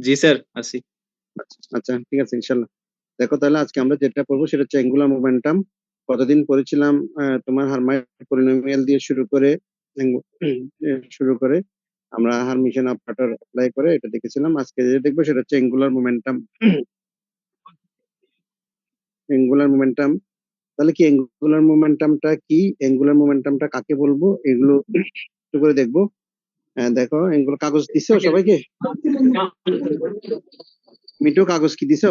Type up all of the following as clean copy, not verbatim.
জি sir, আছি। আচ্ছা আচ্ছা, ঠিক আছে ইনশাল্লাহ। দেখো তাহলে আজকে আমরা যেটা পড়বো সেটা হচ্ছে অ্যাঙ্গুলার মোমেন্টাম। কতদিন পড়েছিলাম? তোমার হার্মাইট পলিনোমিয়াল দিয়ে শুরু করে আমরা হারমিশন অপারেটর অ্যাপ্লাই করে এটা দেখেছিলাম। আজকে যেটা দেখবো সেটা হচ্ছে অ্যাঙ্গুলার মোমেন্টাম। অ্যাঙ্গুলার মোমেন্টাম, তাহলে কি অ্যাঙ্গুলার মোমেন্টামটা কি, অ্যাঙ্গুলার মোমেন্টামটা কাকে বলবো, এগুলো একটু করে দেখবো। দেখো এগুলো কাগজ দিছো সবাইকে? মিঠু কাগজ কি দিছো?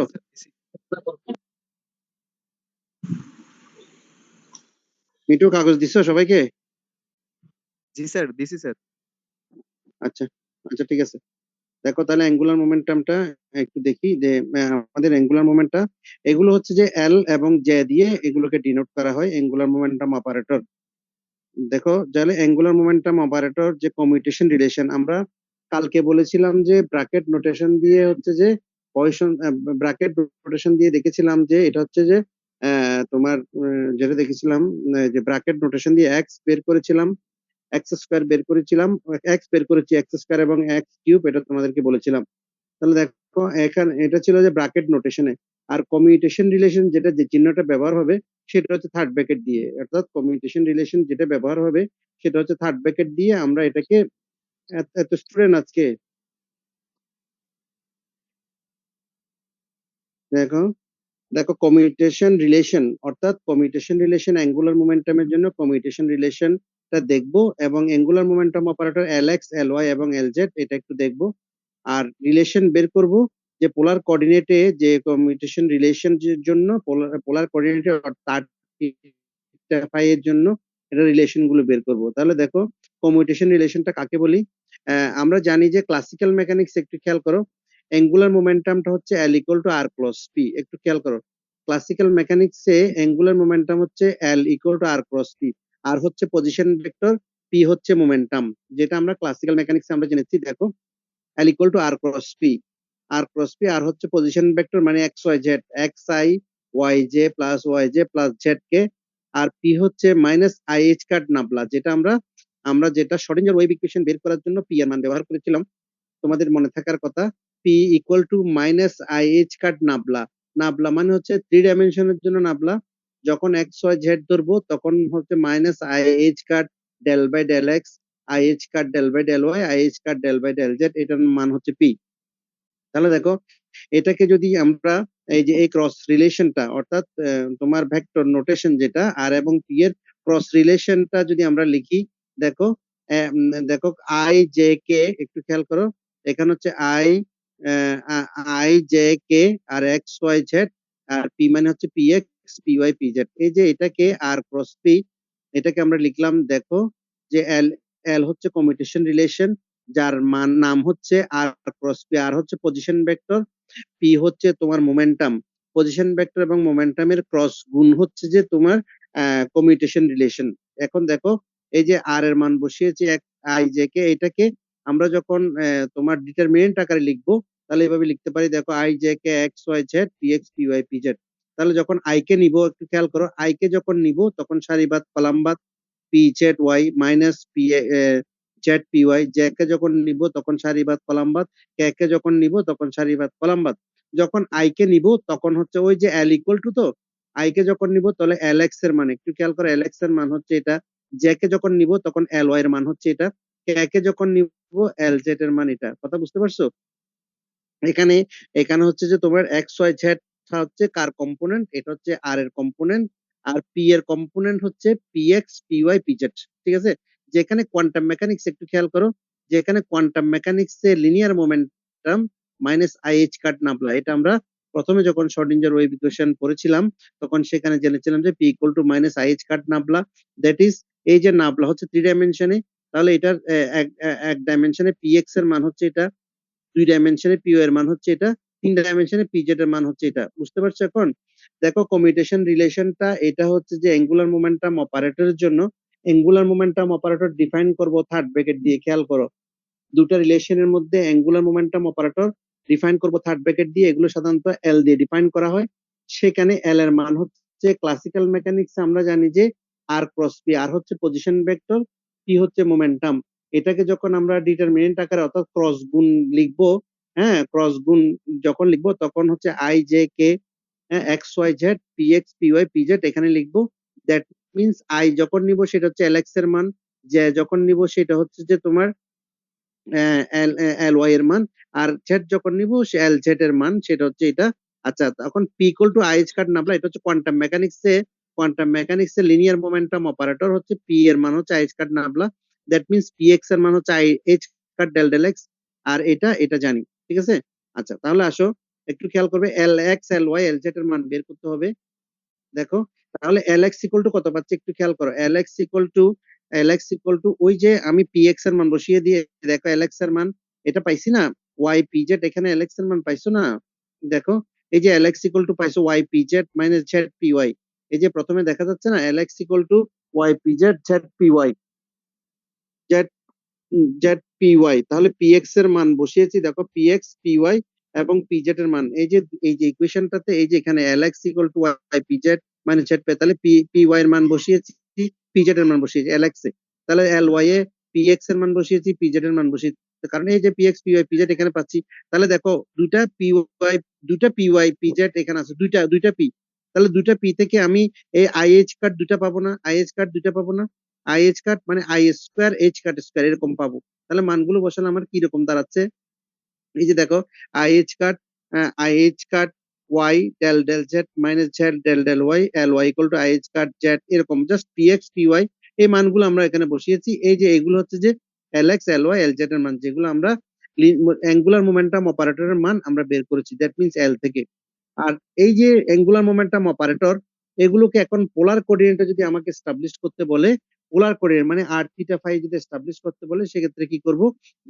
মিঠু কাগজ দিছো সবাইকে? জি স্যার, দিছি স্যার। আচ্ছা আচ্ছা, ঠিক আছে। দেখো তাহলে অ্যাঙ্গুলার মোমেন্টামটা একটু দেখি যে আমাদের অ্যাঙ্গুলার মোমেন্টটা এগুলো হচ্ছে যে এল এবং জে দিয়ে এগুলোকে ডিনোট করা হয় অ্যাঙ্গুলার মোমেন্টাম অপারেটর। দেখো তাহলে অ্যাঙ্গুলার মোমেন্টাম অপারেটর যে কমিউটেশন রিলেশন, আমরা কালকে বলেছিলাম যে ব্র্যাকেট নোটেশন দিয়ে হচ্ছে যে পজিশন, ব্র্যাকেট নোটেশন দিয়ে দেখেছিলাম যে এটা হচ্ছে যে তোমার যেটা দেখেছিলাম, যে ব্র্যাকেট নোটেশন দিয়ে এক্স বের করেছিলাম, এক্স স্কোয়ার বের করেছিলাম, এক্স বের করেছি, এক্স স্কোয়ার এবং এক্স কিউব, এটা তোমাদেরকে বলেছিলাম। তাহলে দেখো এখানে এটা ছিল যে ব্র্যাকেট নোটেশনে। আর কমিউটেশন রিলেশন যেটা যে চিহ্নটা ব্যবহার হবে সেটা হচ্ছে থার্ড ব্র্যাকেট দিয়ে, অর্থাৎ কমিউটেশন রিলেশন যেটা ব্যবহার হবে সেটা হচ্ছে থার্ড ব্র্যাকেট দিয়ে। আমরা এটাকে এত স্টুডেন্ট আজকে দেখো, দেখো কমিউটেশন রিলেশন অর্থাৎ কমিউটেশন রিলেশন অ্যাঙ্গুলার মোমেন্টামের জন্য কমিউটেশন রিলেশনটা দেখবো, এবং angular momentum operator L X L Y এবং এল জেড এটা একটু দেখবো। আর রিলেশন বের করব যে পোলার কোঅর্ডিনেটে যে কমিউটেশন রিলেশন জন্য পোলার কোঅর্ডিনেটে তার এর জন্য এটা রিলেশন গুলো বের করব। তাহলে দেখো কমিউটেশন রিলেশনটা কাকে বলি। আমরা জানি যে ক্লাসিক্যাল মেকানিক্স, একটু খেয়াল করো, অ্যাঙ্গুলার মোমেন্টামটা হচ্ছে L equal to R cross P. একটু খেয়াল করো, ক্লাসিক্যাল মেকানিক্সে অ্যাঙ্গুলার মোমেন্টাম হচ্ছে L equal to R cross P. R হচ্ছে পজিশন ভেক্টর, পি হচ্ছে মোমেন্টাম, যেটা আমরা ক্লাসিক্যাল মেকানিক্সে আমরা জেনেছি। দেখো L equal to R cross P, R cross P, R হচ্ছে পজিশন ভেক্টর মানে X Y Z, X I Y J plus Y J plus Z K. আর পি হচ্ছে মাইনাস আই এইচ কাট নাবলা, যেটা আমরা আমরা যেটা শর্ডিঞ্জার ওয়েভ ইকুয়েশন বের করার জন্য পি এর মান ব্যবহার করেছিলাম, তোমাদের মনে থাকার কথা। P equal to minus I H cut nabla. Nabla মানে হচ্ছে থ্রি ডাইমেনশনের জন্য নাবলা। যখন এক্স ওয়াই জেড ধরবো তখন হচ্ছে minus I H cut del by del x, i H cut del by del y, i H cut del by del z, এটার মান হচ্ছে পি। তাহলে দেখো এটাকে যদি আমরা এই যে এই ক্রস রিলেশনটা অর্থাৎ তোমার ভেক্টর নোটেশন যেটা আর এবং পি এর ক্রস রিলেশনটা যদি আমরা লিখি, দেখো দেখো আই জে কে, একটু খেয়াল করো, এখানে হচ্ছে আই জে কে আর এক্স ওয়াই জেড, আর পি মানে হচ্ছে P x P Y P z. এই যে এটাকে আর ক্রস পি, এটাকে আমরা লিখলাম দেখো যে এল, এল হচ্ছে কমিউটেশন রিলেশন যার মান নাম হচ্ছে আর ক্রস পি, আর হচ্ছে পজিশন ভেক্টর, পি হচ্ছে তোমার মোমেন্টাম। পজিশন ভেক্টর এবং মোমেন্টামের ক্রস গুণ হচ্ছে যে তোমার কমিউটেশন রিলেশন। এখন দেখো এই যে আর এর মান বসিয়েছি এক আই জে কে, এটাকে আমরা যখন তোমার ডিটারমিনেন্ট আকারে লিখবো তাহলে এভাবে লিখতে পারি, দেখো i j k x Y z p x P Y P Z. তাহলে যখন আই কে নিব, একটু খেয়াল করো, আই কে যখন নিব তখন সারিবাদ কলামবাদ P Z Y minus P Z P Y, J কে যখন নিব তখন সারিবাদ কলামবাদ, কে কে যখন নিব তখন সারিবাদ কলামবাদ। যখন আই কে নিব তখন হচ্ছে ওই যে এল ইকুয়াল টু, তো আই কে যখন নিব তাহলে এল এক্স এর মান, একটু খেয়াল করো, এল এক্স এর মান হচ্ছে এটা, জে কে যখন নিব তখন এল ওয়াই এর মান হচ্ছে এটা, কে কে যখন নিব এল জেড এর মান এটা। কথা বুঝতে পারছো? এখানে এখানে হচ্ছে যে তোমার এক্স ওয়াই জেড হচ্ছে কার কম্পোনেন্ট, এটা হচ্ছে আর এর কম্পোনেন্ট, আর পি এর কম্পোনেন্ট হচ্ছে P x P Y P Z. ঠিক আছে? যেখানে কোয়ান্টাম মেকানিক্স, একটু খেয়াল করো, যেখানে কোয়ান্টাম মেকানিক্স এ linear momentum minus I H cut nabla, এটা আমরা প্রথমে যখন শর্ডিঞ্জার ওয়েভ ইকুয়েশন পড়েছিলাম তখন সেখানে জেনেছিলাম যে P equal to minus I H cut nabla. That is, এই যে নাবলা হচ্ছে থ্রি ডাইমেনশনে, তাহলে এটার এক ডাইমেনশনে পি এক্স এর মান হচ্ছে এটা, দুই ডাইমেনশনে পি এর মান হচ্ছে এটা, তিন ডাইমেনশনে পি জেড এর মান হচ্ছে এটা। বুঝতে পারছো? এখন দেখো কমিউটেশন রিলেশনটা এটা হচ্ছে যে অ্যাঙ্গুলার মোমেন্টাম অপারেটরের জন্য অ্যাঙ্গুলার মোমেন্টাম অপারেটর ডিফাইন করব থার্ড ব্র্যাকেট দিয়ে। খেয়াল করো, দুটা রিলেশনের মধ্যে অ্যাঙ্গুলার মোমেন্টাম অপারেটর ডিফাইন করব থার্ড ব্র্যাকেট দিয়ে, এগুলো সাধারণত এল দিয়ে ডিফাইন করা হয়। সেখানে এল এর মান হচ্ছে ক্লাসিক্যাল মেকানিক্স আমরা জানি যে আর ক্রস পি, আর হচ্ছে পজিশন ভেক্টর, পি হচ্ছে মোমেন্টাম। এটাকে যখন আমরা ডিটারমিনেন্ট আকারে অর্থাৎ ক্রস গুণ লিখবো, হ্যাঁ, ক্রস গুণ যখন লিখবো তখন হচ্ছে আই জে কে, হ্যাঁ, x Y z p x P Y P z এখানে লিখবো। দ্যাট মিনস আই যখন নিব সেটা হচ্ছে এল এক্স এর মান, যে যখন নিব সেটা হচ্ছে যে তোমার এল এল ওয়াই এর মান, আর জেড যখন নিব সে এল জেড এর মান, সেটা হচ্ছে এটা। আচ্ছা, তখন P equal to I H cut nabla, এটা হচ্ছে কোয়ান্টাম মেকানিক্স এ লিনিয়ার মোমেন্টাম অপারেটর হচ্ছে পি এর মান হচ্ছে I H cut nabla. That means P x এর মান হচ্ছে I H cut del del X, আর এটা জানি, ঠিক আছে। আচ্ছা, তাহলে আসো একটু খেয়াল করবে, L x L Y L Z এর মান বের করতে হবে। দেখো, তাহলে এল এক্স ইকুয়াল টু কত পাচ্ছি একটু খেয়াল করো, এল এক্স ইকুয়াল টু ওই যে আমি পি এক্স এর মান বসিয়ে দিয়ে, দেখো এল এক্স এর মান এটা পাইছি না, ওয়াই পি জেড, এখানে এল এক্স এর মান পাইছো না। দেখো, এই যে এল এক্স ইকুয়াল টু পাইছো Y P Z minus Z P Y, এই যে প্রথমে দেখা যাচ্ছে না L X equal to Y P Z Z P Y, Z Z P Y, তাহলে পি এক্স এর মান বসিয়েছি, দেখো পি এক্স পি ওয়াই এবং পি জেড এর মান, এই যে ইকুয়েশনটাতে এই যে এখানে L X equal to Y P Z মানে জেড পে, তাহলে পি পি ওয়াই এর মান বসিয়েছি, পি জেড এর মান বসিয়েছি এল এক্স এ, তাহলে এল ওয়াই এ পি এক্স এর মান বসিয়েছি, পি জেড এর মান বসিয়েছি, কারণ এই যে p x P Y P z এখানে পাচ্ছি। তাহলে দেখো দুইটা পি ওয়াই পি জেড এখানে আছে, দুইটা দুইটা পি, তাহলে দুইটা পি থেকে আমি এই আই এইচ কার্ড দুইটা পাবো না, আই এইচ কার্ড দুইটা পাবো না, আই এইচ কাট মানে I square H cut square এরকম পাবো। তাহলে মানগুলো বসালে আমার কি রকম দাঁড়াচ্ছে, এই যে দেখো I H cut Y del del Z minus Z del del Y L Y equal to I H cut Z, এরকম just P x P Y এই মানগুলো আমরা এখানে বসিয়েছি। এই যে এগুলো হচ্ছে যে L x L Y L Z এর মান, যেগুলো আমরা অ্যাঙ্গুলার মোমেন্টাম অপারেটরের মান আমরা বের করেছি, দ্যাট মিনস এল থেকে। আর এই যে অ্যাঙ্গুলার মোমেন্টাম অপারেটর, এগুলোকে এখন পোলার কোঅর্ডিনেটে যদি আমাকে এস্টাবলিশ করতে বলে, পোলার কোঅর্ডিনেট মানে আর থিটা ফাই যদি এস্টাবলিশ করতে বলে, সেক্ষেত্রে কি করব,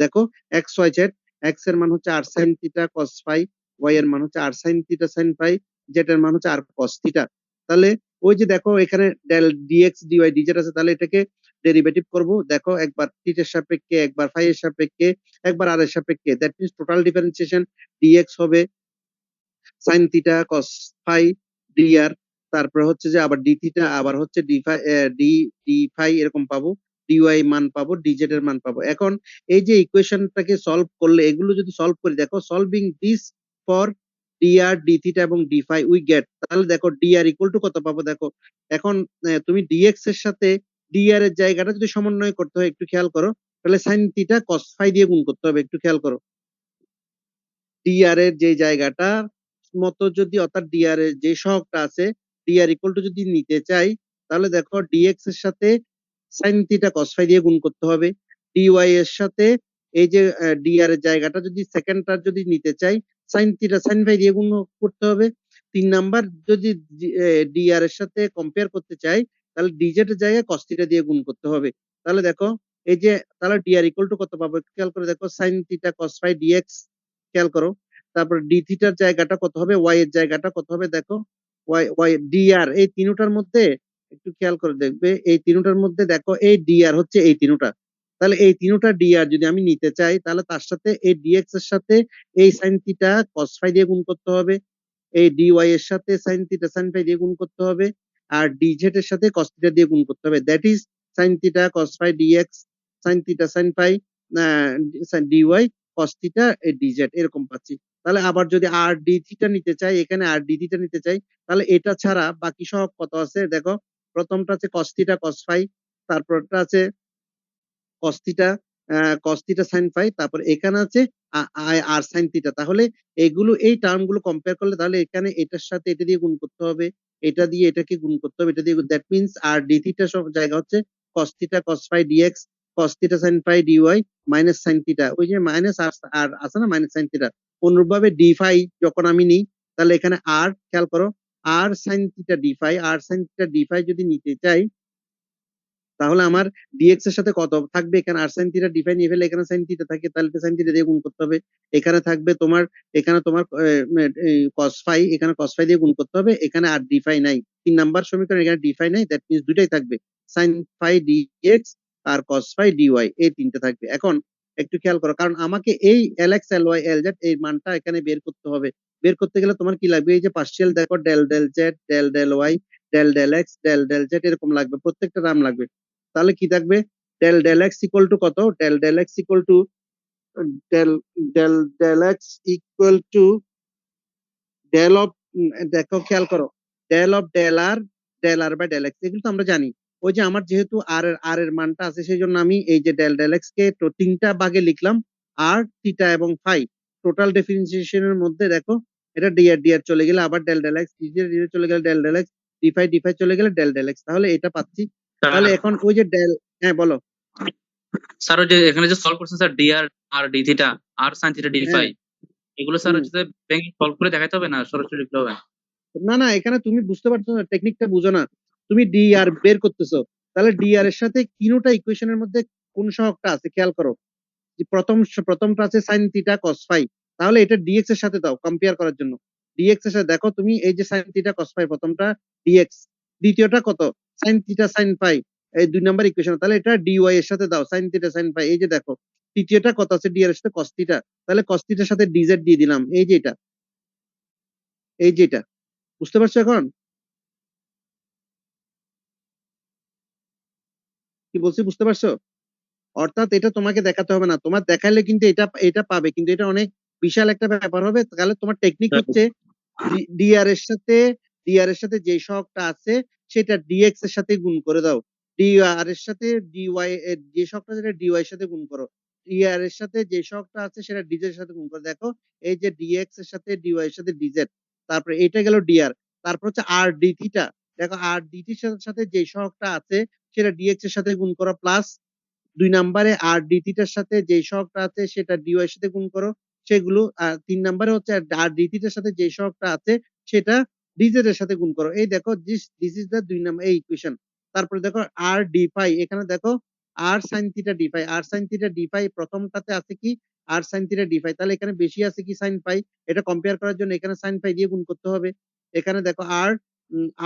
দেখো এক্স ওয়াই জেড, এক্স এর মান হচ্ছে R sine theta cos phi, Y এর মান হচ্ছে R sine theta sine phi, Z এর মান হচ্ছে আর কস থিটা। তাহলে ওই যে দেখো এখানে ডেল ডিএক্স ডিওয়াই ডিজেড আছে, তাহলে এটাকে ডেরিভেটিভ করব, দেখো একবার থিটার সাপেক্ষে, একবার ফাই এর সাপেক্ষে, একবার আর এর সাপেক্ষে, that means total differentiation D X হবে sine theta cos phi D R, তারপরে হচ্ছে যে আবার ডি থিটা, আবার হচ্ছে D phi D D phi এরকম পাবো, ডিওয়াই মান পাবো, ডিজেড এর মান পাবো। এখন এই যে ইকুয়েশনটাকে সলভ করলে, এগুলো যদি সলভ করি, দেখো solving this for d r d theta এবং ডি ফাই উই গেট, তাহলে দেখো ডিআর ইকুয়াল টু কত পাবো, দেখো এখন তুমি ডিএক্স এর সাথে ডিআর এর জায়গাটা যদি সমন্বয় করতে হয় একটু খেয়াল করো, তাহলে সাইন থিটা কস ফাই দিয়ে গুণ করতে হবে, একটু খেয়াল করো। ডিআর এর যে জায়গাটা মতো যদি, অর্থাৎ ডিআর এর যে সহগটা আছে, ডিআর ইকুয়াল টু যদি নিতে চাই, তাহলে দেখো ডিএক্স এর সাথে সাইন থিটা কস ফাই দিয়ে গুণ করতে হবে, ডিওয়াই এর সাথে এই যে ডিআর এর জায়গাটা যদি সেকেন্ডটা যদি নিতে চাই, সাইন থিটা সাইন ফাই দিয়ে গুণ করতে হবে। 3 নাম্বার যদি ডিআর এর সাথে কম্পেয়ার করতে চাই, তাহলে ডিজেড এর জায়গায় কস থিটা দিয়ে গুণ করতে হবে। তাহলে দেখো এই যে, তাহলে ডিআর ইকুয়াল টু কত পাবো একটু খেয়াল করে দেখো, sine theta cos phi d x, খেয়াল করো। তারপর ডি থিটার জায়গাটা কত হবে, ওয়াই এর জায়গাটা কত হবে, দেখো ওয়াই ওয়াই ডিআর, এই তিনটার মধ্যে একটু খেয়াল করে দেখবে, এই তিনটার মধ্যে দেখো এই ডিআর হচ্ছে এই তিনটা, তাহলে এই তিনটা ডিআর যদি আমি নিতে চাই, তাহলে তার সাথে এই ডিএক্স এর সাথে এই সাইন থিটা কস ফাই দিয়ে গুণ করতে হবে, এই ডিওয়াই এর সাথে সাইন থিটা সাইন ফাই দিয়ে গুণ করতে হবে, আর ডিজেড এর সাথে কস থিটা দিয়ে গুণ করতে হবে, that is sine theta cos phi d x sine theta sine phi d y cos theta d z এরকম পাচ্ছি। তাহলে আবার যদি আর ডি থিটা নিতে চাই, এখানে আর ডি থিটা নিতে চাই, তাহলে এটা ছাড়া বাকি সব কত আছে দেখো, প্রথমটা আছে কস থিটা কস ফাই, তারপরটা আছে কস থিটা সাইন ফাই, তারপর এখানে আছে আর সাইন থিটা। তাহলে এগুলো এই টার্ম গুলো কম্পেয়ার করলে, তাহলে এখানে এটার সাথে এটা দিয়ে গুণ করতে হবে, এটা দিয়ে এটাকে গুণ করতে হবে, এটা দিয়ে, that means r d theta সব জায়গা হচ্ছে cos theta cos phi d x cos theta sine phi d y minus sine theta, ওই যে মাইনাস আর আছে না মাইনাস সাইন থিটা। অনুরূপভাবে ডি ফাই যখন আমি নিই, তাহলে এখানে আর খেয়াল করো, r sine theta d phi, r sine theta d phi যদি নিতে চাই, তাহলে আমার ডিএক্স এর সাথে কত থাকবে, এখানে আর সাইন থিটা ডিফাই নিয়ে ফেলে এখানে সাইন থিটা থাকে, তাহলে সাইন থিটা দিয়ে গুণ করতে হবে। এখানে থাকবে তোমার, এখানে তোমার কস ফাই, এখানে কস ফাই দিয়ে গুণ করতে হবে, এখানে আর ডিফাই নাই, 3 নাম্বার সমীকরণ, এখানে ডিফাই নাই, দ্যাট মিনস দুইটাই থাকবে, সাইন ফাই ডিএক্স আর কস ফাই ডিওয়াই, এই তিনটা থাকবে। এখন একটু খেয়াল করো, কারণ আমাকে এই L x L Y L Z এই মানটা এখানে বের করতে হবে। বের করতে গেলে তোমার কি লাগবে, এই যে পার্সিয়াল দেখো del del Z del del Y del del X del del Z এরকম লাগবে, প্রত্যেকটা নাম লাগবে। তাহলে কি থাকবে, del del X equal to কত, del del X equal to del del del X equal to del of, দেখো খেয়াল করো, del R by del X, এগুলো তো আমরা জানি। ওই যে আমার যেহেতু আর এর মানটা আছে, সেই জন্য আমি এই যে ডেল এক্স কে তো তিনটা ভাগে লিখলাম, আর থিটা এবং ফাই। টোটাল ডিফারেন্সিয়েশনের মধ্যে দেখো, এটা ডি আর চলে গেলে আবার ডেল এক্স, ডি চলে গেলে ডেল এক্স, ডি ফাই চলে গেলে ডেল এক্স, তাহলে এটা পাচ্ছি। তাহলে এখন ওই যে হ্যাঁ বলো। স্যার ওই যে এখানে যে সলভ করছেন স্যার, ডি আর আর ডি থিটা আর সাইন থিটা ডি হ্যাঁ। ফাই, এগুলো স্যার হচ্ছে ব্যাংকে সলভ করে দেখাতে হবে না সরাসরি লিখতে হবে? না না, এখানে তুমি বুঝতে পারছো না, টেকনিকটা বুঝো না। তুমি ডি আর বের করতেছো, তাহলে ডি আর এর সাথে কিনোটা ইকুয়েশনের মধ্যে কোন সহগটা আছে খেয়াল করো। যে প্রথমটা আছে সাইন থিটা কস ফাই, তাহলে এটা ডিএক্স এর সাথে দাও কম্পেয়ার করার জন্য। ডিএক্স এর সাথে দেখো তুমি, এই যে সাইন থিটা কস ফাই প্রথমটা ডিএক্স, দ্বিতীয়টা কত সাইন থিটা সাইন ফাই, এই 2 নম্বর ইকুয়েশন, তাহলে এটা ডিওয়াই এর সাথে দাও সাইন থিটা সাইন ফাই। এই যে দেখো তৃতীয়টা কত আছে ডি আর এর সাথে কস থিটা, তাহলে কস থিটার সাথে ডিজেড দিয়ে দিলাম, এই যে এটা, এই যে এটা। বুঝতে পারছো এখন কি বলছি? বুঝতে পারছো? অর্থাৎ এটা তোমাকে দেখাতে হবে না, তোমার দেখাইলে কিন্তু এটা এটা পাবে, কিন্তু এটা অনেক বিশাল একটা ব্যাপার হবে। তাহলে তোমার টেকনিক হচ্ছে ডিআর এর সাথে যে সহগটা আছে সেটা ডিএক্স এর সাথে গুণ করে দাও, ডিআর এর সাথে ডিওয়াই এর যে সহগটা সেটা ডিওয়াই এর সাথে গুণ করো, ডিআর এর সাথে যে সহগটা আছে সেটা ডিজেড এর সাথে গুণ করো। দেখো এই যে ডিএক্স এর সাথে ডিওয়াই এর সাথে ডিজেড, তারপরে এটা গেল ডিআর, তারপর হচ্ছে আর ডি থিটা। দেখো আর ডি থিটার সাথে যে সহগটা আছে সেটা ডিএক্স এর সাথে গুণ করো, প্লাস 2 নম্বরে আর ডি থিটার সাথে যে সহগটা আছে সেটা ডিওয়াই এর সাথে গুণ করো সেগুলো, আর 3 নম্বরে হচ্ছে আর ডি থিটার সাথে যে সহগটা আছে সেটা ডিজেড এর সাথে গুণ করো। এই দেখো দিস ইজ দা 2 নম্বর এই ইকুয়েশন। তারপরে দেখো আর ডি ফাই, এখানে দেখো আর sine theta d phi, r sine theta d phi প্রথমটাতে আছে কি আর সাইন থিটা ডি ফাই, তাহলে এখানে বেশি আছে কি সাইন ফাই, এটা কম্পেয়ার করার জন্য এখানে সাইন ফাই দিয়ে গুণ করতে হবে। এখানে দেখো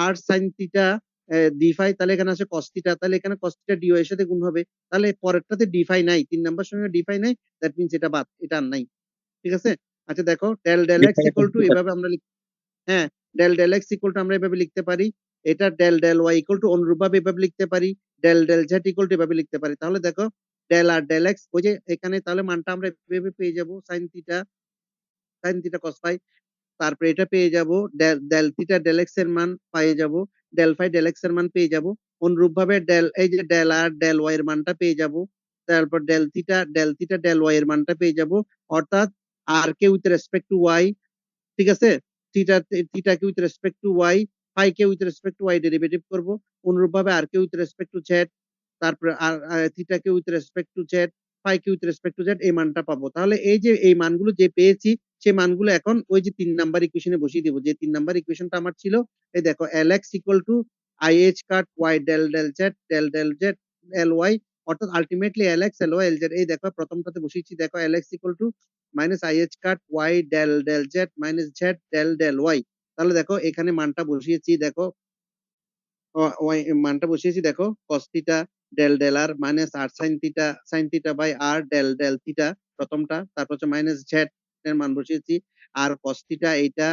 আর সাইন থিটা ডি ফাই, তাহলে এখানে আছে কস থিটা, তাহলে এখানে কস থিটা ডি এর সাথে গুণ হবে। তাহলে পরেরটাতে ডি ফাই নাই, 3 নম্বর সঙ্গে ডি ফাই নাই, দ্যাট মিনস এটা বাদ, এটা আর নাই। ঠিক আছে? আচ্ছা দেখো ডেল এক্স ইকুয়াল টু এভাবে আমরা হ্যাঁ, ডেল এক্স ইকুয়াল টু আমরা এভাবে লিখতে পারি, এটা ডেল ওয়াই ইকুয়াল টু অনুরূপভাবে এভাবে লিখতে পারি, ডেল জেড ইকুয়াল টু এভাবে লিখতে পারি। তাহলে দেখো ডেল এক্স ওই যে এখানে, তাহলে মানটা আমরা এভাবে পেয়ে যাব সাইন থিটা কস ফাই, তারপরে এটা পেয়ে যাব ডেল থিটা ডেল এক্স এর মান পেয়ে যাব, ডেল ফাই ডেল এক্স এর মান পেয়ে যাব, অনুরূপ ভাবে এই যে ডেল আর ডেল ওয়াই এর মানটা পেয়ে যাব, তারপর ডেল থিটা ডেল ওয়াই এর মানটা পেয়ে যাব। অর্থাৎ আর কে উইথ রেসপেক্ট টু ওয়াই, ঠিক আছে, থিটা থিটা কে with respect to Y, phi কে with respect to Y derivative করব, অনুরূপ ভাবে আর কে উইথ রেসপেক্ট টু জেড, তারপরে আর থিটা কে with respect to Z, phi কে উইথ রেসপেক্ট টু জেড, এই মানটা পাবো। তাহলে এই যে এই মানগুলো যে পেয়েছি সেই মানগুলো এখন ওই যে 3 নাম্বার ইকুয়েশনে বসিয়ে দিব, যে 3 নাম্বার ইকুয়েশনটা আমার ছিল, এই দেখো L X equal to I H cut Y del Z L Y, অর্থাৎ ultimately L x L Y L Z. এই দেখো প্রথমটাতে বসিয়েছি, দেখো L X equal to minus I H cut Y del Z minus Z del Y. তাহলে দেখো এখানে মানটা বসিয়েছি, দেখো ওয়াই মানটা বসিয়েছি, দেখো cos theta del r minus r sine theta by r del theta প্রথমটা, তারপর হচ্ছে মাইনাস জেড এর মান বসিয়েছি, আর cos থিটা এইটা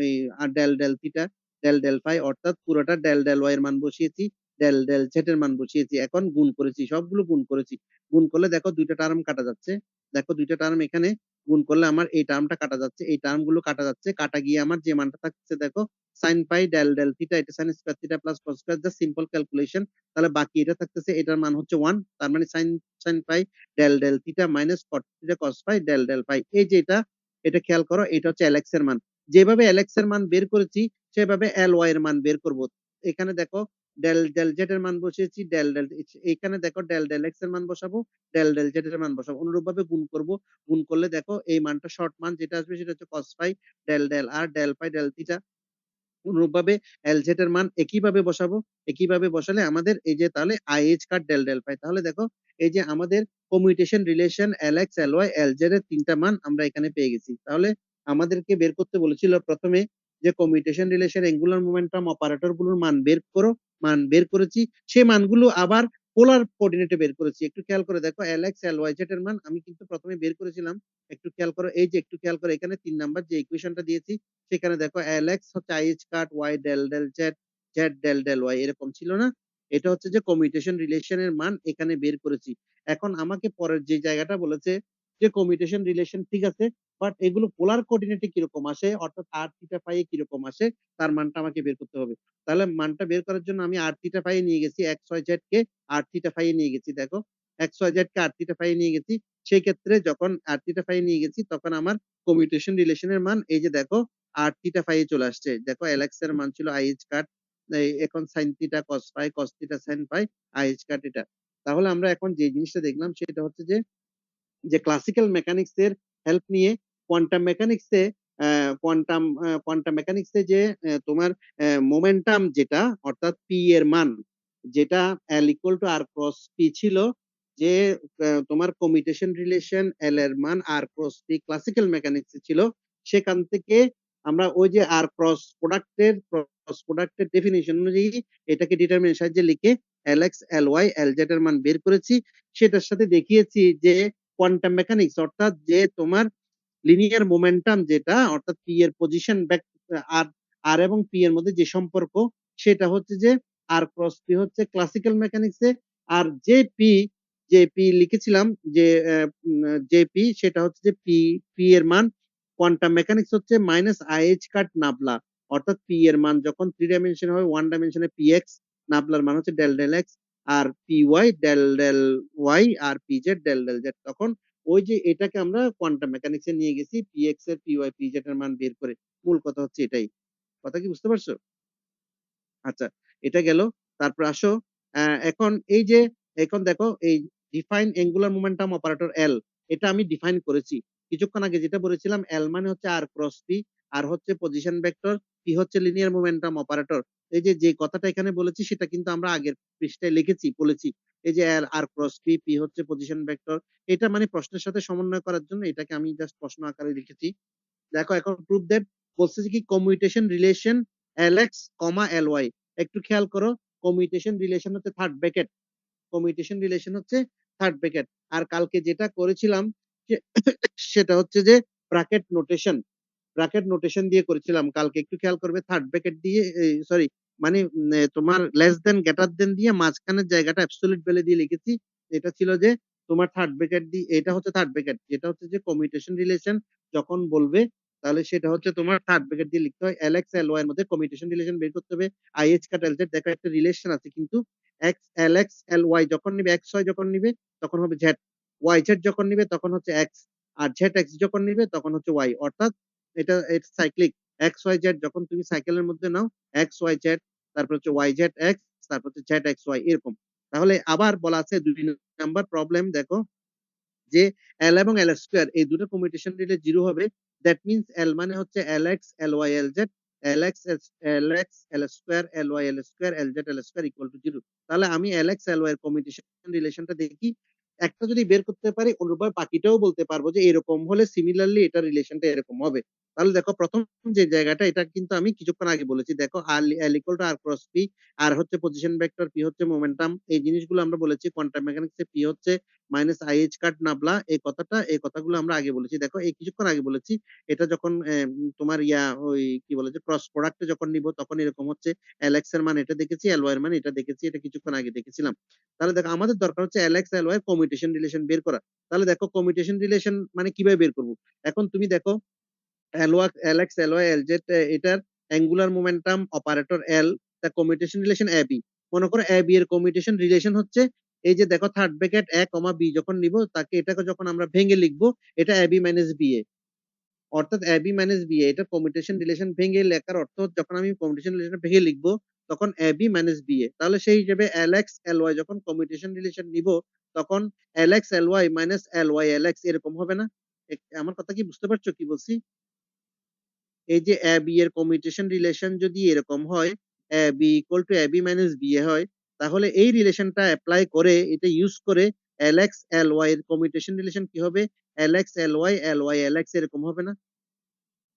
এই আর ডেল থিটা ডেল ফাই, অর্থাৎ পুরোটা ডেল ওয়াই এর মান বসিয়েছি, ডেল জেড এর মান বসিয়েছি, এখন গুণ করেছি, সবগুলো গুণ করেছি। গুণ করলে দেখো দুইটা টার্ম কাটা যাচ্ছে, দেখো দুইটা টার্ম এখানে গুণ করলে আমার এই টার্মটা কাটা যাচ্ছে, এই টার্ম গুলো কাটা যাচ্ছে, কাটা গিয়ে আমার যে মানটা থাকছে দেখো সাইন পাই ডেল থিটা, এটা sine square theta plus cos square, just simple calculation. তাহলে বাকি এটা থাকতেছে, এটার মান হচ্ছে 1, তার মানে sine phi del theta minus cot theta cos phi del phi. এই যে এটা খেয়াল করো, এটা হচ্ছে এলএক্স এর মান। যেভাবে এলএক্স এর মান বের করেছি সেভাবে এল ওয়াই এর মান বের করব। এখানে দেখো ডেল জেড এর মান বসিয়েছি, এখানে দেখো ডেল এক্স এর মান বসাবো, ডেল জেড এর মান বসাবো, অনুরূপভাবে গুণ করব। গুণ করলে দেখো এই মানটা শর্ট মান যেটা আসবে সেটা হচ্ছে কস পাই ডেল আর ডেল পাই ডেল থিটা, অনুরূপভাবে এলজেড এর মান একইভাবে বসাবো। একইভাবে বসালে আমাদের এই যে তাহলে আইএইচ কাট ডেল পাই। তাহলে দেখো এই যে আমাদের কমিউটেশন রিলেশন এলএক্স এলওয়াই এলজেড এর 3টা মান আমরা এখানে পেয়ে গেছি। তাহলে আমাদেরকে বের করতে বলেছিল প্রথমে যে commutation relation angular momentum operator গুলোর মান বের করো, মান বের করেছি, সেই মানগুলো আবার পোলার কোঅর্ডিনেটে বের করেছি। একটু খেয়াল করে দেখো এলএক্স এলওয়াই জেড এর মান আমি কিন্তু প্রথমে বের করেছিলাম, একটু খেয়াল করো, এই যে একটু খেয়াল করো এখানে 3 নাম্বার যে ইকুয়েশনটা দিয়েছি সেখানে দেখো এলএক্স হচ্ছে I H cut Y del Z Z del Y, এরকম ছিল না? এটা হচ্ছে যে কমিউটেশন রিলেশনের মান এখানে বের করেছি। এখন আমাকে পরের যে জায়গাটা বলেছে যে কমিউটেশন রিলেশন ঠিক আছে, বাট এগুলো পোলার কোঅর্ডিনেটে কিরকম আসে, অর্থাৎ আর থিটা ফাই কিরকম আসে, তার মানটা আমাকে বের করতে হবে। তাহলে মানটা বের করার জন্য আমি আর থিটা ফাই নিয়ে গেছি, এক্স ওয়াই জেড কে আর থিটা ফাই নিয়ে গেছি। দেখো এক্স ওয়াই জেড কে আর থিটা ফাই নিয়ে গেছি, সেই ক্ষেত্রে যখন আর থিটা ফাই নিয়ে গেছি তখন আমার কমিউটেশন রিলেশনের মান এই যে দেখো আর থিটা ফাই চলে আসছে। দেখো এলএক্স এর মান ছিল আইএইচ কাট, এখন sine theta cos phi, cos theta sine phi, I H cut এটা। তাহলে আমরা এখন যে জিনিসটা দেখলাম সেটা হচ্ছে যে যে ক্লাসিক্যাল মেকানিক্স এর হেল্প নিয়ে কোয়ান্টাম মেকানিক্সে কোয়ান্টাম কোয়ান্টাম মেকানিক্সে যে তোমার মোমেন্টাম যেটা অর্থাৎ পি এর মান যেটা L equal to R cross P ছিল, যে তোমার কমিউটেশন রিলেশন এল এর মান R cross P classical mechanics ছিল, সেখান থেকে আমরা ওই যে আর ক্রস প্রোডাক্টের ডেফিনিশন অনুযায়ী এটাকে ডিটারমিনেন্ট সাহায্যে লিখে L x L Y L Z এর মান বের করেছি। সেটার সাথে দেখিয়েছি যে কোয়ান্টাম মেকানিক্স অর্থাৎ যে তোমার লিনিয়ার মোমেন্টাম যেটা অর্থাৎ পি এর পজিশন আর আর এবং পি এর মধ্যে যে সম্পর্ক সেটা হচ্ছে যে আর ক্রস পি হচ্ছে ক্লাসিক্যাল মেকানিক্সে, আর যে পি লিখেছিলাম যে যে পি সেটা হচ্ছে যে পি পি এর মান কোয়ান্টাম মেকানিক্স হচ্ছে মাইনাস আইএইচ কাট নাবলা, অর্থাৎ পি এর মান যখন 3 ডাইমেনশন হবে 1 ডাইমেনশনে পি এক্স, নাবলার মান হচ্ছে ডেল ডেল এক্স, আর P Y del del Y, আর P Z del del Z. তখন ওই যে এটাকে আমরা কোয়ান্টাম মেকানিক্সে নিয়ে গেছি পি এক্স এর পি ওয়াই পি জেড এর মান বের করে। মূল কথা হচ্ছে এটাই। কথা কি বুঝতে পারছো? আচ্ছা, এটা গেল। তারপর আসো এখন এই যে এখন দেখো এই ডিফাইন অ্যাঙ্গুলার মোমেন্টাম অপারেটর এল, এটা আমি ডিফাইন করেছি কিছুক্ষণ আগে, যেটা বলেছিলাম এল মানে হচ্ছে আর ক্রস পি, আর হচ্ছে পজিশন ভেক্টর, পি হচ্ছে লিনিয়ার মোমেন্টাম অপারেটর। এই যে যে কথাটা এখানে বলেছি সেটা কিন্তু আমরা আগের পৃষ্ঠায় লিখেছি বলেছি, এই যে এল আর ক্রস পি, পি হচ্ছে পজিশন ভেক্টর। এটা মানে প্রশ্নের সাথে সমন্বয় করার জন্য এটাকে আমি জাস্ট প্রশ্ন আকারে লিখেছি। দেখো এখন প্রুফ দ্যাট বলছে কি কমিউটেশন রিলেশন এলএক্স কমা এল ওয়াই। একটু খেয়াল করো, কমিউটেশন রিলেশন হচ্ছে থার্ড ব্র্যাকেট, কমিউটেশন রিলেশন হচ্ছে থার্ড ব্র্যাকেট। আর কালকে যেটা করেছিলাম সেটা হচ্ছে যে ব্র্যাকেট নোটেশন, ব্র্যাকেট নোটেশন দিয়ে করেছিলাম কালকে, একটু খেয়াল করবে থার্ড ব্র্যাকেট দিয়ে, সরি মানে তোমার লেস দেন গ্রেটার দেন দিয়ে মাঝখানের জায়গাটা অ্যাবসলিউট ভ্যালু দিয়ে লিখেছি। এটা ছিল যে তোমার থার্ড ব্র্যাকেট দিয়ে, এটা হচ্ছে থার্ড ব্র্যাকেট, যেটা হচ্ছে যে কমিউটেশন রিলেশন যখন বলবে তাহলে সেটা হচ্ছে তোমার থার্ড ব্র্যাকেট দিয়ে লিখতে হয়। এলএক্স এল ওয়াই এর মধ্যে কমিউটেশন রিলেশন বের করতে হবে, আইএইচ কাট এল জেড। দেখো একটা রিলেশন আছে কিন্তু, x L x L Y যখন নিবে, এক্স ওয়াই যখন নিবে তখন হবে জেড, ওয়াই জেড যখন নিবে তখন হচ্ছে এক্স, আর জেড এক্স যখন নিবে তখন হচ্ছে ওয়াই। অর্থাৎ এটা সাইক্লিক, এক্স ওয়াই জেড যখন তুমি সাইকেলের মধ্যে নাও, এক্স ওয়াই জেড, তারপর হচ্ছে ওয়াই জেড এক্স, তারপর হচ্ছে জেড এক্স ওয়াই এরকম। তাহলে আবার বলা আছে 2 নাম্বার প্রবলেম, দেখো যে এল এবং এল স্কোয়ার এই দুটো কমিউটেশন রিলে জিরো হবে। দ্যাট মিনস এল মানে হচ্ছে L x L Y L Z, L x L square L Y L square L Z L square equal to zero. তাহলে আমি এল এক্স এল ওয়াই এর commutation রিলেশনটা দেখি, একটা যদি বের করতে পারি অনুরূপ বাকিটাও বলতে পারবো যে এরকম হলে সিমিলারলি এটা রিলেশনটা এরকম হবে। তাহলে দেখো প্রথম যে জায়গাটা এটা কিন্তু আমি কিছুক্ষণ আগে বলেছি, দেখো আর L equal to R cross P, R হচ্ছে পজিশন ভেক্টর, পি হচ্ছে মোমেন্টাম, এই জিনিসগুলো আমরা বলেছি কোয়ান্টাম মেকানিক্সে পি হচ্ছে মাইনাস আইএইচ কাট নাবলা, এই কথাগুলো আমরা আগে বলেছি। দেখো এই কিছুক্ষণ আগে বলেছি এটা যখন তোমার ওই কি বলে যে ক্রস প্রোডাক্টে যখন নিব তখন এরকম হচ্ছে, এলএক্স এর মান এটা দেখেছি, এল ওয়াই এর মান এটা দেখেছি, এটা কিছুক্ষণ আগে দেখেছিলাম। তাহলে দেখো আমাদের দরকার হচ্ছে L x L y commutation relation বের করা। তাহলে দেখো কমিউটেশন রিলেশন মানে কিভাবে বের করব, এখন তুমি দেখো L x L Y L z এটার অ্যাঙ্গুলার মোমেন্টাম অপারেটর এল, তা কমিউটেশন রিলেশন এ বি। মনে করো এ বি এর কমিউটেশন রিলেশন হচ্ছে এই যে দেখো third bracket A comma B যখন নিব তাকে এটাকে যখন আমরা ভেঙে লিখবো এটা A B minus B A, অর্থাৎ A B minus B A. এটা কমিউটেশন রিলেশন ভেঙে লেখার অর্থ যখন আমি কমিউটেশন রিলেশন ভেঙে লিখবো তখন A B minus B A. তাহলে সেই হিসেবে এল এক্স এল ওয়াই যখন কমিউটেশন রিলেশন নিব তখন L x L Y minus L Y L X এরকম হবে না? আমার কথা কি বুঝতে পারছো কি বলছি? এই যে এ বি এর কমিউটেশন রিলেশন যদি এরকম হয়, A B equal to A B minus B A হয়, তাহলে এই রিলেশনটা অ্যাপ্লাই করে এটা ইউজ করে এল এক্স এল ওয়াই এর কমিউটেশন রিলেশন কি হবে, L x L Y L Y L X এরকম হবে না?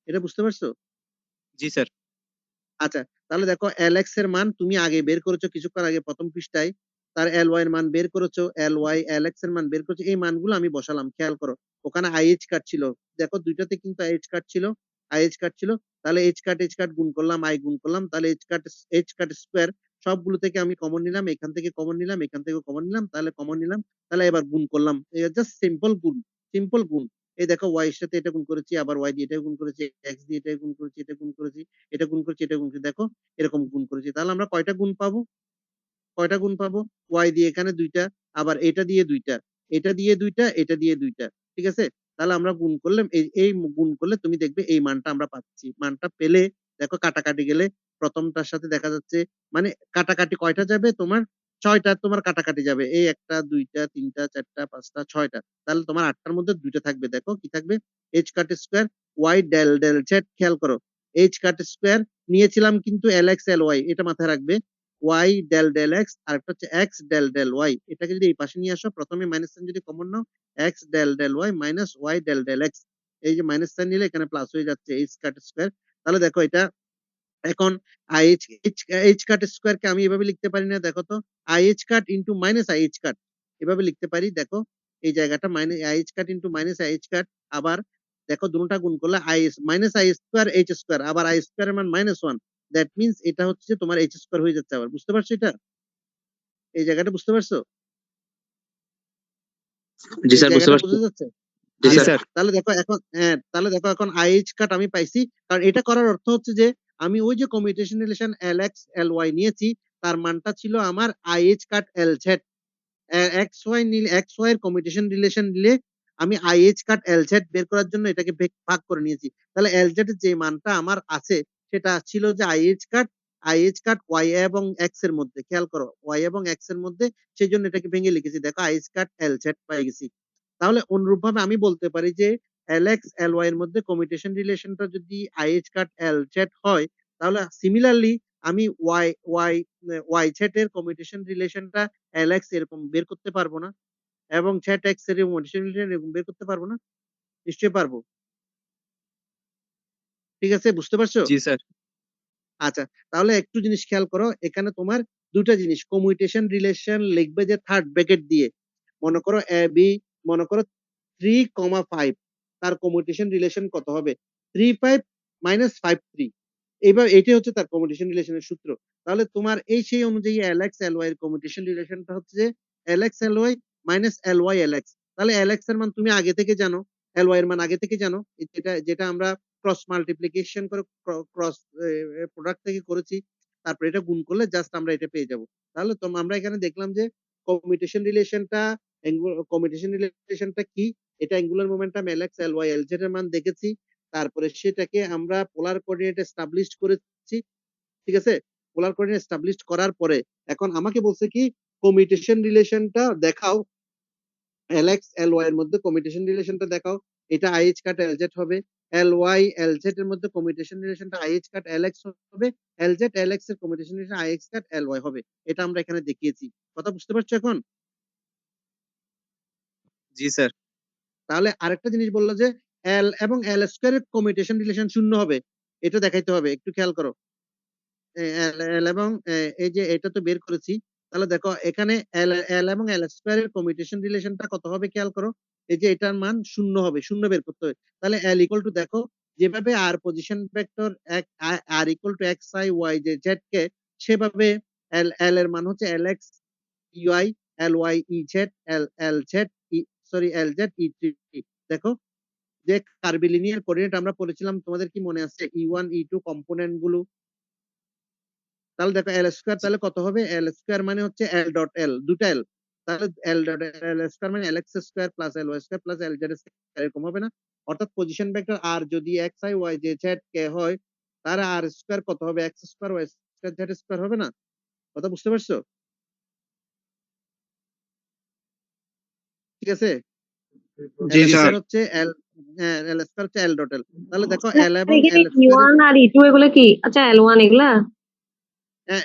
এটা বুঝতে পারছো? জি স্যার। আচ্ছা, তাহলে দেখো এল এক্স এর মান তুমি আগে বের করেছো কিছুক্ষণ আগে প্রথম পৃষ্ঠায়, তার এল ওয়াই এর মান বের করেছো, এল ওয়াই এল এক্স এর মান বের করেছো, এই মানগুলো আমি বসালাম। খেয়াল করো ওখানে আইএইচ কাট ছিল, দেখো দুইটাতে কিন্তু আইএইচ কাট ছিল, আইএইচ কাট ছিল। তাহলে এইচ কাট গুণ করলাম, আই গুণ করলাম, তাহলে এইচ কাট স্কোয়ার সবগুলো থেকে আমি কমন নিলাম, এখান থেকে কমন নিলাম, এখান থেকে কমন নিলাম, তাহলে কমন নিলাম, তাহলে এবার গুণ করলাম, জাস্ট সিম্পল গুণ। সিম্পল গুণ। এই দেখো y এর সাথে এটা গুণ করেছি, আবার y দিয়ে এটা গুণ করেছি, x দিয়ে এটা গুণ করেছি, এটা গুণ করেছি, এটা গুণ করেছি, এটা গুণ করেছি, দেখো এরকম গুণ করেছি। তাহলে আমরা কয়টা গুণ পাবো? কয়টা গুণ পাবো? y দিয়ে এখানে ২ টা, আবার এটা দিয়ে ২ টা, এটা দিয়ে ২ টা, এটা দিয়ে ২ টা। ঠিক আছে? তাহলে আমরা গুণ করলে এই গুণ করলে তুমি দেখবে এই মানটা আমরা পাচ্ছি। মানটা পেলে দেখো কাটাকাটি গেলে প্রথমটার সাথে দেখা যাচ্ছে, মানে কাটাকাটি কয়টা যাবে তোমার? ৬ টা তোমার কাটাকাটি যাবে। এই ১ টা, ২ টা, ৩ টা, ৪ টা, ৫ টা, ৬ টা। তাহলে তোমার ৮ টার মধ্যে ২ টা থাকবে। দেখো কি থাকবে? h cut square y del del z। খেয়াল করো। h কাট স্কয়ার নিয়েছিলাম কিন্তু lx ly, এটা মাথায় রাখবে। y ডেল ডেল x আর একটা হচ্ছে x ডেল ডেল y। এটাকে যদি এই পাশে নিয়ে আসো, প্রথমে মাইনাস সাইন যদি কমন নাও, x del del y minus y del del x। এই যে মাইনাস সাইন নিলে এখানে প্লাস হয়ে যাচ্ছে h কাট স্কয়ার। তাহলে দেখো এটা এখন IH h কাট স্কয়ার কে আমি এভাবে লিখতে পারি না? দেখো তো, IH কাট ইনটু মাইনাস IH কাট এভাবে লিখতে পারি। দেখো এই জায়গাটা মাইনাস IH কাট ইনটু মাইনাস IH কাট। আবার দেখো দুটোটা গুণ করলে IS minus I square H square, আবার I স্কয়ার এর মান -1। দ্যাট মিন্স এটা হচ্ছে তোমার H স্কয়ার হয়ে যাচ্ছে আবার। বুঝতে পারছো এটা? এই জায়গাটা বুঝতে পারছো? জি এই স্যার, বুঝতে জায়গাটা পারছি। বোঝা যাচ্ছে? জি জি আচ্ছা, স্যার। স্যার। তাহলে দেখো এখন তাহলে দেখো এখন IH কাট আমি পাইছি। কারণ এটা করার অর্থ হচ্ছে যে আমি ওই যে কমিউটেশন রিলেশন LX LY নিয়েছি, তার মানটা ছিল আমার IH কাট LZ। XY নিলে XY এর কমিউটেশন রিলেশন নিলে আমি IH কাট LZ বের করার জন্য এটাকে ভাগ করে নিয়েছি। তাহলে LZ এর যে মানটা আমার আছে সেটা ছিল যে IH কাট Y এবং X এর মধ্যে। খেয়াল করো, Y এবং X এর মধ্যে, সেজন্য এটাকে ভেঙে লিখেছি। দেখো IH কাট LZ পেয়ে গেছি। তাহলে অনুরূপভাবে আমি বলতে পারি যে LX LY এর মধ্যে কমিউটেশন রিলেশনটা যদি IH কাট LZ হয়, তাহলে সিমিলারলি আমি YZ এর কমিউটেশন রিলেশনটা LX এরকম বের করতে পারবো না? এবং ZX এর কমিউটেশন রিলেশন এরকম বের করতে পারবো না? নিশ্চয়ই পারবো। ঠিক আছে? বুঝতে পারছো? জি স্যার। আচ্ছা, তাহলে একটু জিনিস খেয়াল করো। এখানে তোমার ২ টা জিনিস কমিউটেশন রিলেশন লিখবে যে থার্ড ব্র্যাকেট দিয়ে। মনে করো AB, মনে করো 3,5, তার কমিউটেশন রিলেশন কত হবে? 3,5 মাইনাস 5,3। এটাই হচ্ছে তার কমিউটেশন রিলেশনের সূত্র। তাহলে তোমার এই সেই অনুযায়ী LX LY এর কমিউটেশন রিলেশনটা হচ্ছে যে LX LY minus LY LX। তাহলে LX এর মান তুমি আগে থেকে জানো, LY এর মান আগে থেকে জানো। যেটা যেটা আমরা ক্রস মাল্টিপ্লিকেশন করে ক্রস প্রোডাক্ট থেকে করেছি। তারপর এটা গুণ করলে জাস্ট আমরা এটা পেয়ে যাব। তাহলে আমরা এখানে দেখলাম যে কমিউটেশন রিলেশনটা কমিউটেশন রিলেশনটা কি? এটা angular momentum LX LY LZ এর মান দেখেছি। তারপরে সেটাকে আমরা পোলার কোঅর্ডিনেট এস্টাবলিশড করেছি। ঠিক আছে? পোলার কোঅর্ডিনেট এস্টাবলিশড করার পরে এখন আমাকে বলছে কি কমিউটেশন রিলেশনটা দেখাও, LX LY এর মধ্যে কমিউটেশন রিলেশনটা দেখাও। এটা IH কাট LZ হবে। LY LZ এর মধ্যে কমিউটেশন রিলেশনটা IH কাট LX হবে। LZ LX এর কমিউটেশন রিলেশন IX কাট LY হবে। এটা আমরা এখানে দেখিয়েছি। কথা বুঝতে পারছো এখন? জি স্যার। তাহলে আরেকটা জিনিস বলল যে L এবং L স্কয়ার এর কমিউটেশন রিলেশন শূন্য হবে। এটা দেখাইতে হবে। একটু খেয়াল করো। L এবং এই যে এটা তো বের করেছি। তাহলে দেখো এখানে L এবং L স্কয়ার এর কমিউটেশন রিলেশনটা কত হবে খেয়াল করো। এই যে এটার মান শূন্য হবে। শূন্য বের করতে হবে। তাহলে L ইকুয়াল টু দেখো যেভাবে R position vector R equal to XI Y Z কে, সেভাবে L এর মান হচ্ছে LX EY LY EZ LZ sorry LZ E3। দেখো যে কার্ভিলিনিয়ার কোঅর্ডিনেট আমরা পড়েছিলাম, তোমাদের কি মনে আছে? E1 E2 কম্পোনেন্ট গুলো। তাহলে দেখো এল স্কয়ার তাহলে কত হবে? এল স্কয়ার মানে হচ্ছে এল ডট এল, দুটা এল। তাহলে এল ডট এল স্কয়ার মানে L X square plus L Y square plus L Z square, এরকম হবে না? অর্থাৎ পজিশন ভেক্টর আর যদি X I Y J Z K হয়, তার আর স্কয়ার কত হবে? X square Y square Z square হবে না? কথা বুঝতে পারছো? ঠিক আছে? জি এল স্যার। স্কয়ার হচ্ছে এল, হ্যাঁ এল স্কয়ার হচ্ছে এল ডট এল। তাহলে দেখো স্যার, এল এবং এখানে এল স্কয়ার, E1 আর E2 এগুলো কি? আচ্ছা, L1 এগুলা?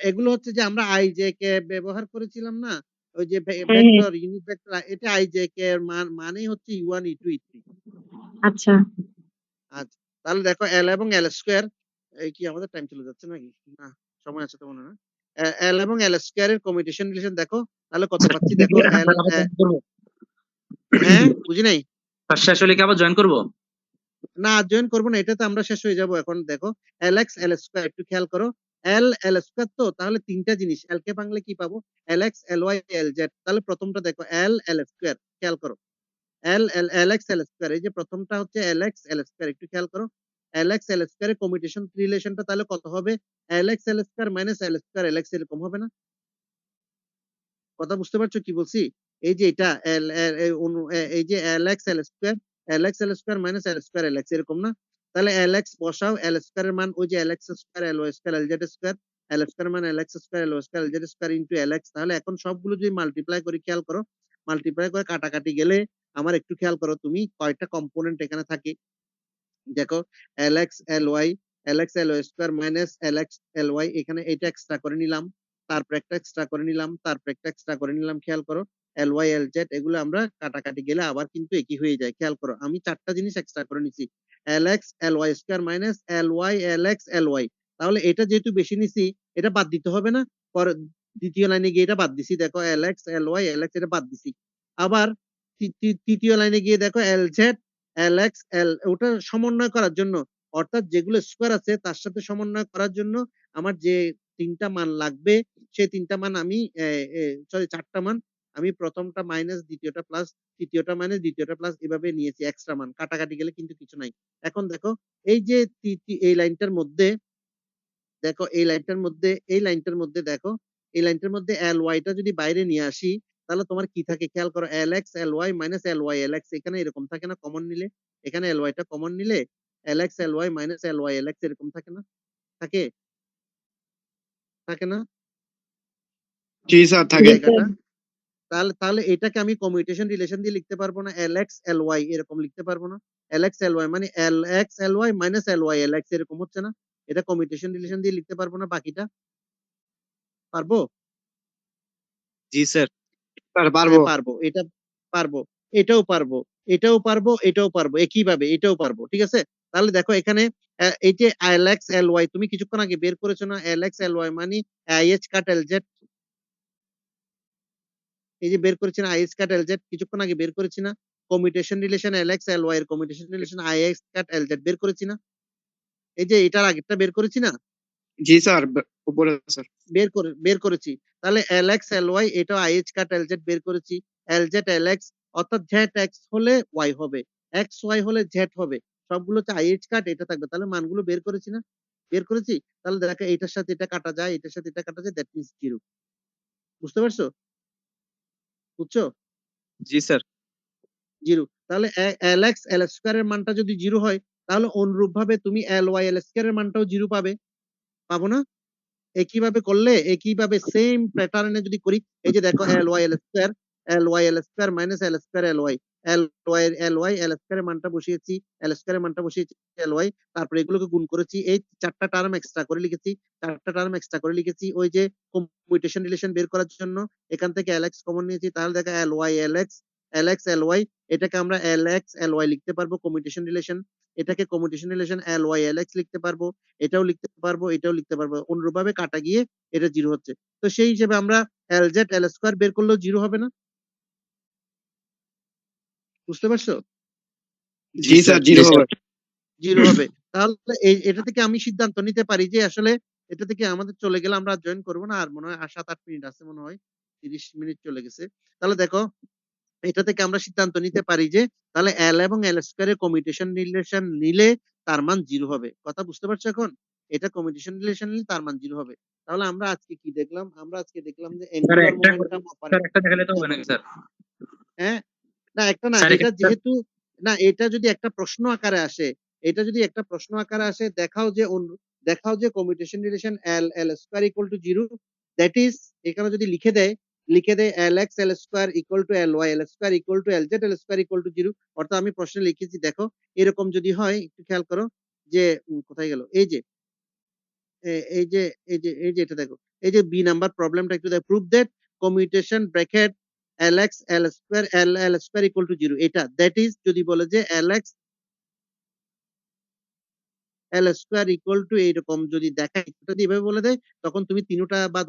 এগুলো হচ্ছে যে আমরা আই জে কে ব্যবহার করেছিলাম না, ওই যে হ্যাঁ, হ্যাঁ। ভেক্টর ইউনিট ভেক্টর, এটা আই জে কে এর মানেই হচ্ছে E1 E2 E3। আচ্ছা। আচ্ছা, তাহলে দেখো এল এবং এল স্কয়ার, এই কি আমাদের টাইম চলে যাচ্ছে নাকি? না, সময় আছে তো মনে হয়। এল এবং এল স্কয়ার এর কমিউটেশন রিলেশন দেখো, তাহলে কত পাচ্ছি দেখো। এল হ্যাঁ বুঝি নাই। শেষ হলে কি আবার জয়েন করবো? না, জয়েন করবো না, এটা তো আমরা শেষ হয়ে যাব এখন। দেখো এল এক্স এল স্কয়ার, একটু খেয়াল করো। এল এল স্কয়ার, তো তাহলে তিনটা জিনিস এল কে ভাঙলে কি পাবো? L x L Y L Z. তাহলে প্রথমটা দেখো এল এল স্কয়ার, খেয়াল করো। এল এক্স এল স্কয়ার, এই যে প্রথমটা হচ্ছে এল এক্স এল স্কয়ার, একটু খেয়াল করো, এল এক্স এল স্কয়ারের কমিউটেশন রিলেশনটা তাহলে কত হবে? L x L square minus L square এল এক্স, এরকম হবে না? কথা বুঝতে পারছো কি বলছি? এই যে এটা এই যে L x L square, L X L square minus L square এল এক্স, এরকম না? তাহলে এল এক্স বসাও, এল স্কয়ার এর মান ওই যে L X square L Y square L Z square, L square মান L X square L Y square L Z square into L X. তাহলে এখন সবগুলো যদি মাল্টিপ্লাই করি, খেয়াল করো, মাল্টিপ্লাই করে কাটাকাটি গেলে আমার একটু খেয়াল করো তুমি কয়টা কম্পোনেন্ট এখানে থাকে। দেখো L x L Y, L x L Y square minus L x L Y, এখানে এটা এক্সট্রা করে নিলাম, তারপর একটা এক্সট্রা করে নিলাম, তারপর একটা এক্সট্রা করে নিলাম, খেয়াল করো এল ওয়াই এল জেড এগুলো আমরা কাটাকাটি গেলে আবার কিন্তু একই হয়ে যায়। খেয়াল করো আমি চারটা জিনিস এক্সট্রা করে নিছি, L x L Y square minus L Y L x L Y. তাহলে এটা যেহেতু বেশি নিছি, এটা বাদ দিতে হবে না? পরে দ্বিতীয় লাইনে গিয়ে এটা বাদ দিছি, দেখো L x L Y L X এটা বাদ দিছি। আবার তৃতীয় লাইনে গিয়ে দেখো এল জেড এল এক্স এল, ওটা সমন্বয় করার জন্য, অর্থাৎ যেগুলো স্কোয়ার আছে তার সাথে সমন্বয় করার জন্য আমার যে তিনটা মান লাগবে, সেই তিনটা মান আমি সরি চারটা মান, আমি প্রথমটা মাইনাস, দ্বিতীয়টা প্লাস, তৃতীয়টা মাইনাস, দ্বিতীয়টা প্লাস, এভাবে নিয়েছি এক্সট্রা মান, কাটাকাটি গেলে কিন্তু কিছু নাই। এখন দেখো এই যে এই লাইনটার মধ্যে, দেখো এই লাইনটার মধ্যে, এই লাইনটার মধ্যে দেখো, এই লাইনটার মধ্যে এল ওয়াইটা যদি বাইরে নিয়ে আসি, তাহলে তোমার কি থাকে খেয়াল করো, L x L Y minus L Y L X, এখানে এরকম থাকে না কমন নিলে? এখানে এল ওয়াইটা কমন নিলে L x L Y minus L Y L X এরকম থাকে না? থাকে থাকে না জি স্যার জি থাকে। জায়গাটা? স্যার। তাহলে তাহলে এটাকে আমি কমিউটেশন রিলেশন দিয়ে লিখতে পারবো না? এল এক্স এল ওয়াই এরকম লিখতে পারবো না? এল এক্স এল ওয়াই মানে L x L Y minus L Y L X, এরকম হচ্ছে না? এটা কমিউটেশন রিলেশন দিয়ে লিখতে পারবো না? বাকিটা পারবো? জি স্যার। স্যার পারবো। হ্যাঁ পারবো, এটা পারবো, এটাও পারবো, এটাও পারবো, এটাও পারবো, একইভাবে এটাও পারবো, ঠিক আছে? তাহলে দেখো এখানে এই যে এল এক্স এল ওয়াই তুমি কিছুক্ষণ আগে বের করেছো না, এল এক্স এল ওয়াই মানে I H cut L Z, এই যে বের করেছি না I H cut L Z, কিছুক্ষণ আগে বের করেছি না? Commutation relation L X L Y এর commutation relation I x cut L Z বের করেছি না? এই যে এটার আগেরটা বের করেছি না? জি স্যার, উপরে স্যার। বের করেছি। তাহলে এল এক্স এল ওয়াই এটা I H cut L Z বের করেছি, এল জেড এল এক্স, অর্থাৎ জেড এক্স হলে ওয়াই হবে, এক্স ওয়াই হলে জেড হবে, সবগুলো হচ্ছে আই এইচ কাট এটা থাকবে। তাহলে মানগুলো বের করেছি না? বের করেছি। তাহলে দেখো এটার সাথে এটা কাটা যায়, এটার সাথে এটা কাটা যায়, দ্যাট মিনস জিরো। বুঝতে পারছো? বুঝছো? জি স্যার। জিরো। তাহলে এল এক্স এল স্কয়ার এর মানটা যদি জিরো হয়, তাহলে অনুরূপ ভাবে তুমি এল ওয়াই এল স্কয়ার এর মানটাও জিরো পাবে, পাবো না? একইভাবে করলে, একইভাবে সেম প্যাটার্নে যদি করি, এই যে দেখো L Y L square, L Y L square minus L square L Y, L Y L square এর মানটা বসিয়েছি, এল স্কয়ার এর মানটা বসিয়েছি এল ওয়াই, তারপরে এগুলোকে গুণ করেছি, এই চারটা টার্ম এক্সট্রা করে লিখেছি, চারটা টার্ম এক্সট্রা করে লিখেছি ওই যে কমিউটেশন রিলেশন বের করার জন্য, এখান থেকে এল এক্স কমন নিয়েছি। তাহলে দেখো L Y L x, L x L y, এটাকে আমরা এল এক্স এল ওয়াই লিখতে পারবো কমিউটেশন রিলেশন, এটাকে commutation relation L Y L x লিখতে পারবো, এটাও লিখতে পারবো, এটাও লিখতে পারবো, অনুরূপভাবে কাটা গিয়ে এটা জিরো হচ্ছে। তো সেই হিসেবে আমরা এল জেড এল স্কয়ার বের করলেও জিরো হবে না? বুঝতে পারছো? জি স্যার, জিরো জি স্যার। হবে। জিরো হবে। তাহলে এটা থেকে আমি সিদ্ধান্ত নিতে পারি যে আসলে এটা থেকে আমাদের চলে গেলে আমরা জয়েন করবো না, আর মনে হয় 7-8 মিনিট আছে, মনে হয় 30 মিনিট চলে গেছে। তাহলে দেখো এটা থেকে আমরা সিদ্ধান্ত নিতে পারি যে তাহলে এল এবং এল স্কয়ারের কমিউটেশন রিলেশন নিলে তার মান জিরো হবে। কথা বুঝতে পারছো এখন? এটা কমিউটেশন রিলেশন নিলে তার মান জিরো হবে। তাহলে আমরা আজকে কি দেখলাম? আমরা আজকে দেখলাম যে স্যার অ্যাঙ্গুলার একটা মোমেন্টাম স্যার অপারেটর। একটা দেখালে তো হবে নাকি স্যার? হ্যাঁ, না একটা না, স্যার এটা এক্ষেত্রে যেহেতু, না এটা যদি একটা প্রশ্ন আকারে আসে, এটা যদি একটা প্রশ্ন আকারে আসে, দেখাও যে দেখাও যে commutation relation L L square equal to zero, that is এখানে যদি লিখে দেয় L x L square equal to L Y L square equal to L Z L square equal to zero, অর্থাৎ আমি প্রশ্নে লিখেছি দেখো এরকম যদি হয়, একটু খেয়াল করো যে কোথায় গেল, এই যে এই যে এটা দেখো, এই যে বি নাম্বার প্রবলেমটা একটু দেখো, prove that commutation bracket L x L square L L square equal to zero, এটা দ্যাট ইজ যদি বলে যে L x L square equal to এইরকম যদি দেখায়, যদি এভাবে বলে দেয়, তখন তুমি তিনটা বা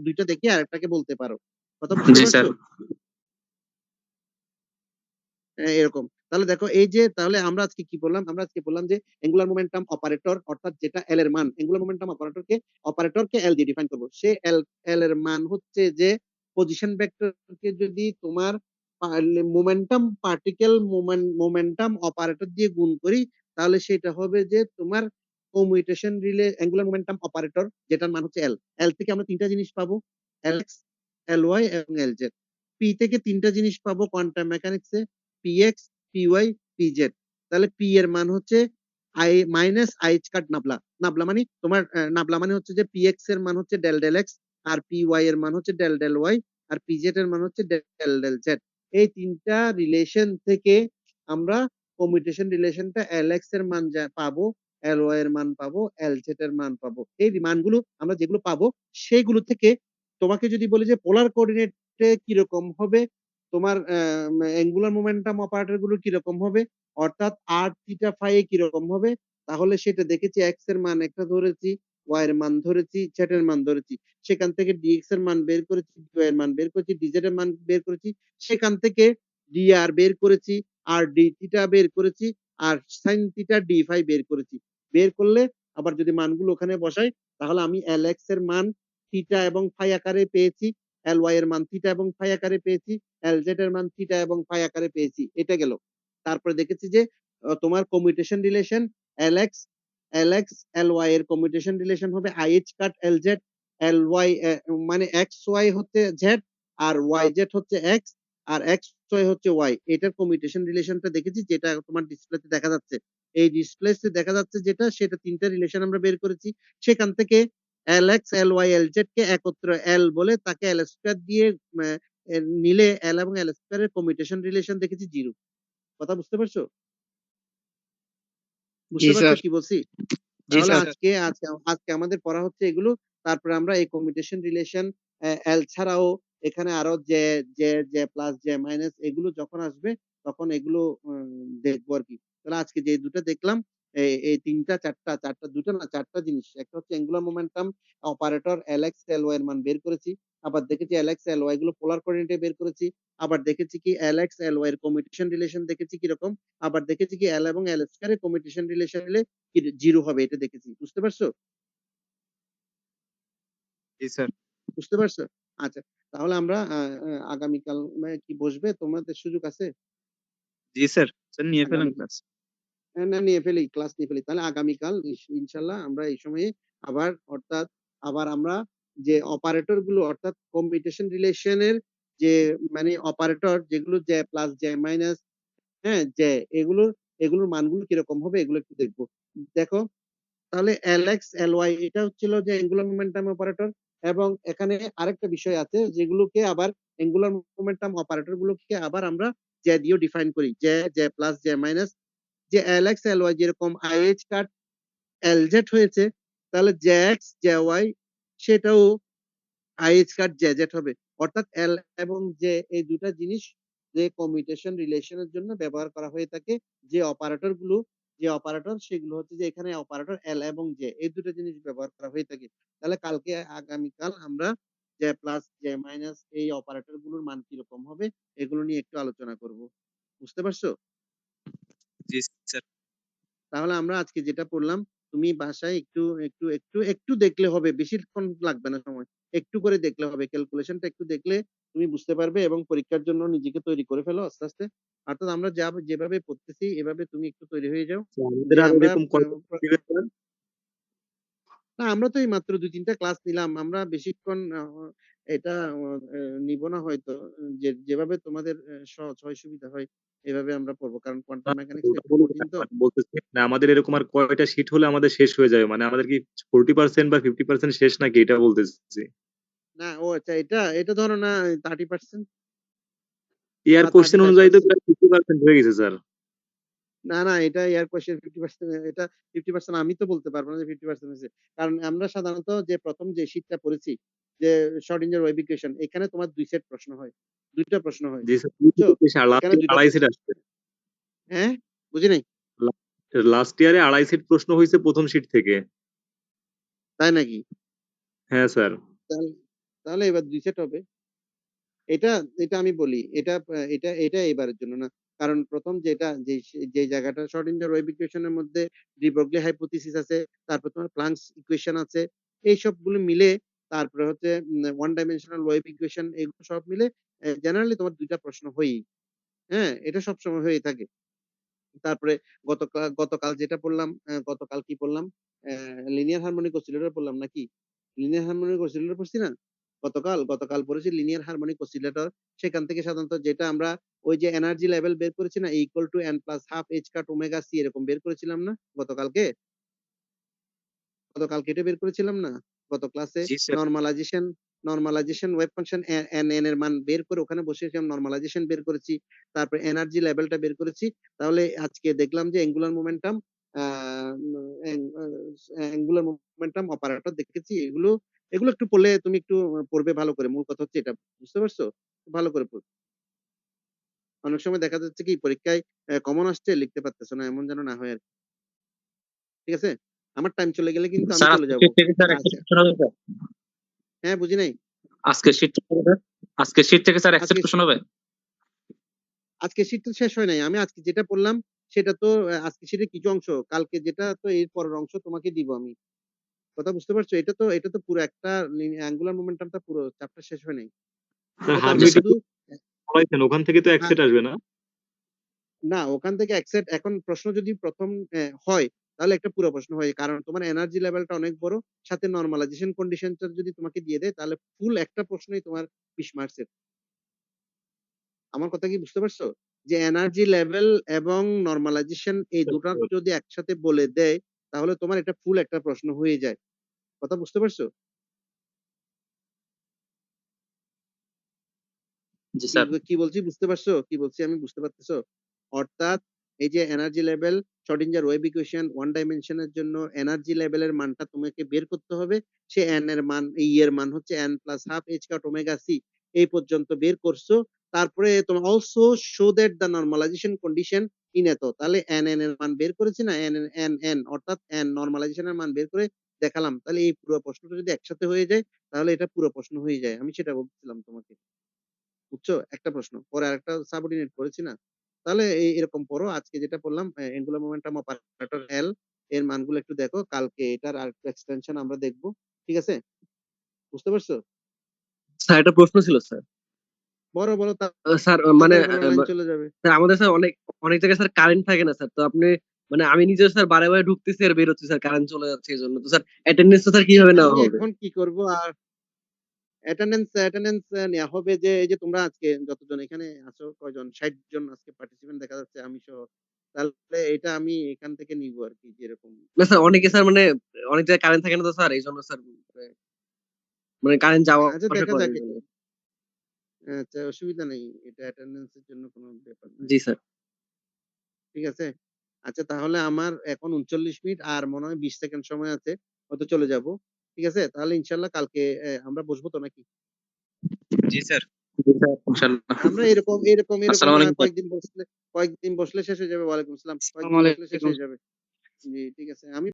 দুইটা দেখে আরেকটাকে বলতে পারো। কথা বুঝতে জি স্যার। পারছো? এরকম। তাহলে দেখো এই যে তাহলে আমরা আজকে কি বললাম? আমরা আজকে বললাম যে অ্যাঙ্গুলার মোমেন্টাম অপারেটর, অর্থাৎ যেটা এল এর মান, অ্যাঙ্গুলার মোমেন্টাম অপারেটরকে এল দিয়ে ডিফাইন করব। সে এল এর মান হচ্ছে যে পজিশন ভেক্টরকে যদি তোমার মোমেন্টাম পার্টিকেল মোমেন্টাম অপারেটর দিয়ে গুণ করি, তাহলে সেটা হবে যে তোমার commutation relay angular momentum operator, যেটার মান হচ্ছে এল। এল থেকে আমরা তিনটা জিনিস পাবো, এল এক্স, এল ওয়াই এবং এল জেড। পি থেকে তিনটা জিনিস পাবো কোয়ান্টাম মেকানিক্সে, P x, P Y, P Z. তাহলে পি এর মান হচ্ছে I minus I cut nabla. Nabla মানে তোমার নাবলা মানে হচ্ছে যে পি এক্স এর মান হচ্ছে ডেল ডেল এক্স, আর পি ওয়াই এর মান হচ্ছে ডেল ডেল ওয়াই, আর পি জেড এর মান হচ্ছে ডেল ডেল জেড। এই তিনটা রিলেশন থেকে আমরা কমিউটেশন রিলেশনটা এল এক্স এর মান পাবো, এল ওয়াই এর মান পাবো, এল জেড এর মান পাবো। এই মানগুলো আমরা যেগুলো পাবো সেইগুলো থেকে তোমাকে যদি বলি যে পোলার কোঅর্ডিনেটে কিরকম হবে, তোমার অ্যাঙ্গুলার মোমেন্টাম অপারেটর গুলো কিরকম হবে, অর্থাৎ আর থিটা ফাই এ কিরকম হবে, তাহলে সেটা দেখেছি এক্স এর মান একটা ধরেছি, ওয়াই এর মান ধরেছি, জেড এর মান ধরেছি। সেখান থেকে ডিএক্স এর মান বের করেছি, ডিওয়াই এর মান বের করেছি, ডিজেড এর মান বের করেছি। সেখান থেকে ডিআর বের করেছি, আর ডি থিটা বের করেছি, আর সাইন থিটা ডি ফাই বের করেছি। বের করলে আবার যদি মানগুলো ওখানে বসাই, তাহলে আমি এল এক্স এর মান থিটা এবং ফাই আকারে পেয়েছি, এল ওয়াই এর মান থিটা এবং ফাই আকারে পেয়েছি, এল জেড এর মান থিটা এবং ফাই আকারে পেয়েছি। এটা গেল। তারপরে দেখেছি যে তোমার commutation relation L X, L Y এর কমিউটেশন রিলেশন হবে আইএইচ কাট এল জেড। এল ওয়াই মানে এক্স ওয়াই হচ্ছে জেড, আর ওয়াই জেড হচ্ছে এক্স, আর এক্স ওয়াই হচ্ছে ওয়াই। এটার কমিউটেশন রিলেশনটা দেখেছি, যেটা তোমার ডিসপ্লেতে দেখা যাচ্ছে। এই ডিসপ্লেতে দেখা যাচ্ছে যেটা, সেটা তিনটা রিলেশন আমরা বের করেছি। সেখান থেকে L X, L Y, L Z কে একত্র এল বলে তাকে এল স্কোয়ার দিয়ে নিলে এল এবং এল স্কোয়ারের কমিউটেশন রিলেশন দেখেছি জিরো। কথা বুঝতে পারছো? জি বুঝতে পারছো স্যার। কি বলছি? জি তাহলে স্যার। আজকে আমাদের পড়া হচ্ছে এগুলো। তারপরে আমরা এই কমিউটেশন রিলেশন এল ছাড়াও এখানে আরো যে J J plus J minus এগুলো যখন আসবে তখন এগুলো দেখবো আর কি। তাহলে আজকে যে দুটো দেখলাম, এই চারটা দুটো না চারটা জিনিস। একটা হচ্ছে angular momentum operator L X L Y এর মান বের করেছি। আবার দেখেছি এল এক্স এল ওয়াই গুলো পোলার কোঅর্ডিনেটে বের করেছি। আবার দেখেছি কি এল এক্স এল ওয়াই এর কমিউটেশন রিলেশন দেখেছি কিরকম। আবার দেখেছি কি এল এবং এল স্কয়ারের কমিউটেশন রিলেশন হলে জিরো হবে, এটা দেখেছি। বুঝতে পারছো? জি স্যার। বুঝতে পারছো? আচ্ছা, তাহলে আমরা আগামীকাল কি বসবে, তোমাদের সুযোগ আছে? জি স্যার। স্যার নিয়ে ফেলেন আগামীকাল ক্লাস। না নিয়ে ফেলি, ক্লাস নিয়ে ফেলি। তাহলে আগামীকাল ইনশাল্লাহ আমরা এই সময়ে আবার, অর্থাৎ আবার আমরা যে অপারেটর গুলো, অর্থাৎ কমিউটেশন রিলেশনের যে মানে অপারেটর যেগুলো জে প্লাস জে মাইনাস, হ্যাঁ জে, এগুলোর মানগুলো কিরকম হবে এগুলো একটু দেখবো। দেখো, তাহলে এল এক্স এল ওয়াই এটা হচ্ছিল যে অ্যাঙ্গুলার মোমেন্টাম অপারেটর। এবং এখানে আরেকটা বিষয় আছে যেগুলোকে আবার অ্যাঙ্গুলার মোমেন্টাম অপারেটর গুলোকে আবার আমরা জে দিয়েও ডিফাইন করি, J J plus J minus. যে এল এক্স এল ওয়াই যেরকম আইএইচ কাট এল জেড হয়েছে, তাহলে জে এক্স জে ওয়াই সেটাও আইএইচ কাট জে জেড হবে। অর্থাৎ এল এবং জে এই দুটা জিনিস যে কমিউটেশন রিলেশনের জন্য ব্যবহার করা হয়ে থাকে। যে অপারেটর গুলো, যে অপারেটর সেগুলো হচ্ছে যে এখানে অপারেটর এল এবং জে এই দুটো জিনিস ব্যবহার করা হয়ে থাকে। তাহলে কালকে আগামীকাল আমরা জে প্লাস জে মাইনাস এই অপারেটর গুলোর মান কিরকম হবে এগুলো নিয়ে একটু আলোচনা করব। বুঝতে পারছো? জি স্যার। তাহলে আমরা আজকে যেটা পড়লাম, তুমি বাসায় একটু একটু একটু একটু দেখলে হবে, বেশিক্ষণ লাগবে না সময়। একটু করে দেখলে হবে, ক্যালকুলেশনটা একটু দেখলে তুমি বুঝতে পারবে এবং পরীক্ষার জন্য নিজেকে তৈরি করে ফেলো আস্তে আস্তে। অর্থাৎ আমরা যেভাবে পড়তেছি এভাবে তুমি একটু তৈরি হয়ে যাও। আমাদের যে আর আমরা এরকম কয়টা দিবেন স্যার? না, আমরা তো এই মাত্র 2-3টা ক্লাস নিলাম, আমরা বেশিক্ষণ এটা নিব না হয়তো। যেভাবে তোমাদের সহজ হয় সুবিধা হয় এভাবে আমরা পড়বো, কারণ কোয়ান্টাম মেকানিক্সটা ওটা একটু বলুন কঠিন না, তো। মানে বলতেছি না আমাদের এরকম আর কয়টা শীট হলে আমাদের শেষ হয়ে যাবে, মানে আমাদের কি 40% বা 50% শেষ নাকি এটা বলতেছি। না, ও আচ্ছা, এটা এটা ধরো না 30% ইয়ার বা কোশ্চেন অনুযায়ী তো 35%। প্রায় 50% হয়ে গেছে স্যার। না না, এটা এয়ার কোয়েশ্চেন 50%, এটা 50% আমি তো বলতে পারবো না যে 50% হয়েছে। কারণ আমরা সাধারণত যে প্রথম যে শীটটা পড়েছি, যে শর্ডিঞ্জার ওয়েভ ইকুয়েশন, এখানে তোমার 2 সেট প্রশ্ন হয়, 2টা প্রশ্ন হয়। জি স্যার, বুঝছো? লাস্ট এখানে ইয়ারে 2টা আড়াই সেট প্রশ্ন। আসছে। হ্যাঁ, বুঝি নাই। লাস্ট ইয়ারে আড়াই সেট প্রশ্ন হয়েছে প্রথম শীট থেকে। তাই নাকি? হ্যাঁ স্যার। তাহলে তাহলে এবার 2 সেট হবে। এটা এটা আমি বলি, এটা এবারের জন্য না। কারণ প্রথম যে জায়গাটা শর্ডিঞ্জার ওয়েভ ইকুয়েশনের মধ্যে ডি ব্রগলি হাইপোথিসিস আছে, তারপর তোমার প্লাঙ্কস ইকুয়েশন আছে, এই সবগুলো মিলে তারপরে হচ্ছে ওয়ান ডাইমেনশনাল ওয়েভ ইকুয়েশন, এগুলো সব মিলে জেনারেলি তোমার 2টা প্রশ্ন হয়ই। হ্যাঁ, এটা সবসময় হয়ে থাকে। তারপরে গতকাল যেটা পড়লাম, গতকাল কি পড়লাম? লিনিয়ার হারমোনিক অসিলেটর পড়লাম নাকি? লিনিয়ার হারমোনিক অসিলেটর পড়ছি না? গতকাল পড়েছি লিনিয়ার হারমোনিক অসিলেটর। সেখান থেকে সাধারণত যেটা আমরা ওই যে এনার্জি লেভেল বের করেছি না? Equal to n plus half h cut omega c এরকম বের করেছিলাম না গতকালকে? গতকালকে এটা বের করেছিলাম না? গত ক্লাসে জি sir normalization wave function n এর মান বের করে ওখানে বসিয়েছিলাম, নরমালাইজেশন বের করেছি, তারপর এনার্জি লেভেলটা বের করেছি। তাহলে আজকে দেখলাম যে angular momentum angular momentum operator দেখেছি। এগুলো একটু পড়লে তুমি একটু পড়বে ভালো করে। মূল কথা হচ্ছে এটা, বুঝতে পারছো? ভালো করে পড়বে। অনেক সময় দেখা যাচ্ছে কি পরীক্ষায় কমন আসছে লিখতে পারতেছো না, এমন যেন না হয় আর কি। ঠিক আছে? আমার টাইম চলে গেলে কিন্তু আমি স্যার চলে আজকে যাব। শীট থেকে স্যার আচ্ছা, এক্সেপ্ট হবে স্যার? হ্যাঁ বুঝি নাই। আজকে শীট থেকে স্যার, আজকে শীট থেকে স্যার আজকে এক্সেপ্টেশন হবে? আজকে শীট তো শেষ হয় নাই। আমি আজকে যেটা পড়লাম সেটা তো আজকে শীটের কিছু অংশ, কালকে যেটা তো এর পরের অংশ তোমাকে দিব আমি। কথা বুঝতে পারছো? এটা তো পুরো একটা অ্যাঙ্গুলার মোমেন্টামটা পুরো চ্যাপ্টার শেষ হয় নাই। স্যার এটা তো আমরা জি স্যার। হারমিটিক শুধু পড়াইছেন, ওখান থেকে তো হ্যাঁ, এক্সেট আসবে না? না ওখান থেকে অ্যাকসেপ্ট এখন প্রশ্ন যদি প্রথম হয় তাহলে একটা পুরো প্রশ্ন হয়, কারণ তোমার এনার্জি লেভেলটা অনেক বড়, সাথে নরমালাইজেশন কন্ডিশনটা যদি তোমাকে দিয়ে দেয় তাহলে ফুল একটা প্রশ্নই তোমার 20 মার্কসের। আমার কথা কি বুঝতে পারছো? যে এনার্জি লেভেল এবং নরমালাইজেশন এই দুটো যদি একসাথে বলে দেয় তাহলে তোমার এটা ফুল একটা প্রশ্ন হয়ে যায়। কথা বুঝতে পারছো? জি কি স্যার। কি বলছি বুঝতে পারছো? কি বলছি আমি বুঝতে পারতেছো? অর্থাৎ এই যে energy level, Schrodinger wave equation one ডাইমেনশনের জন্য এনার্জি লেভেলের মানটা তোমাকে বের করতে হবে। সে এন এর মান, এই এর মান হচ্ছে n প্লাস হাফ h কাট ওমেগা c, এই পর্যন্ত বের করছো। তারপরে তোমার also show that the normalisation condition in এত, তাহলে n এর মান বের করেছি না? n অর্থাৎ n নরমালাইজেশনের মান বের করে দেখালাম। তাহলে এই পুরো প্রশ্নটা যদি একসাথে হয়ে যায় তাহলে এটা পুরো প্রশ্ন হয়ে যায়। আমি সেটা বলছিলাম তোমাকে। বুঝছো? একটা প্রশ্ন পরে আরেকটা সাবঅর্ডিনেট করেছি না? তাহলে এরকম পড়ো। আজকে যেটা পড়লাম অ্যাঙ্গুলার মোমেন্টাম অপারেটর এল এর মানগুলো একটু দেখো, কালকে এটার আরেকটা এক্সটেনশন আমরা দেখবো। ঠিক আছে? বুঝতে পারছো? স্যার একটা প্রশ্ন ছিল স্যার। বড় বড় স্যার মানে তাড়াতাড়ি বলো, লাইন চলে যাবে। স্যার আমাদের স্যার অনেক অনেক জায়গায় স্যার কারেন্ট থাকে না স্যার, তো আপনি মানে আমি নিজেও স্যার বারে বারে ঢুকতেছি আর বের হচ্ছে স্যার, কারেন্ট চলে যাচ্ছে এই জন্য। তো স্যার অ্যাটেন্ডেন্স স্যার কিভাবে আমি নেওয়া হবে? এখন কি করব আর? অ্যাটেন্ডেন্স নেওয়া হবে যে এই যে তোমরা আজকে যতজন এখানে আছো, কয়জন 60 জন আজকে পার্টিসিপেন্ট দেখা যাচ্ছে আমি সহ। তাহলে এটা আমি এখান থেকে নিব আর কি, যেরকম না স্যার অনেকে স্যার মানে অনেক জায়গায় কারেন্ট থাকে না তো স্যার, এই জন্য স্যার মানে কারেন্ট যাওয়া আচ্ছা আসা দেখা করে যাক। এই জন্য। আচ্ছা, অসুবিধা নেই, এটা অ্যাটেন্ডেন্স এর জন্য কোনো ব্যাপার না। জি স্যার। ঠিক আছে? আচ্ছা তাহলে আমার এখন 39 মিনিট আর মনে হয় 20 সেকেন্ড সময় আছে। হয়তো চলে যাব। ঠিক আছে? তাহলে ইনশাআল্লাহ কালকে আমরা বসবো তো নাকি? জি স্যার জি স্যার, ইনশাআল্লাহ। আমরা এরকম আসসালামু আলাইকুম স্যার। কয়েকদিন বসলে শেষ হয়ে যাবে। ওয়ালাইকুম আসসালাম। আসসালামু কয়েকদিন বসলে শেষ আলাইকুম হয়ে যাবে। জি, ঠিক আছে। আমি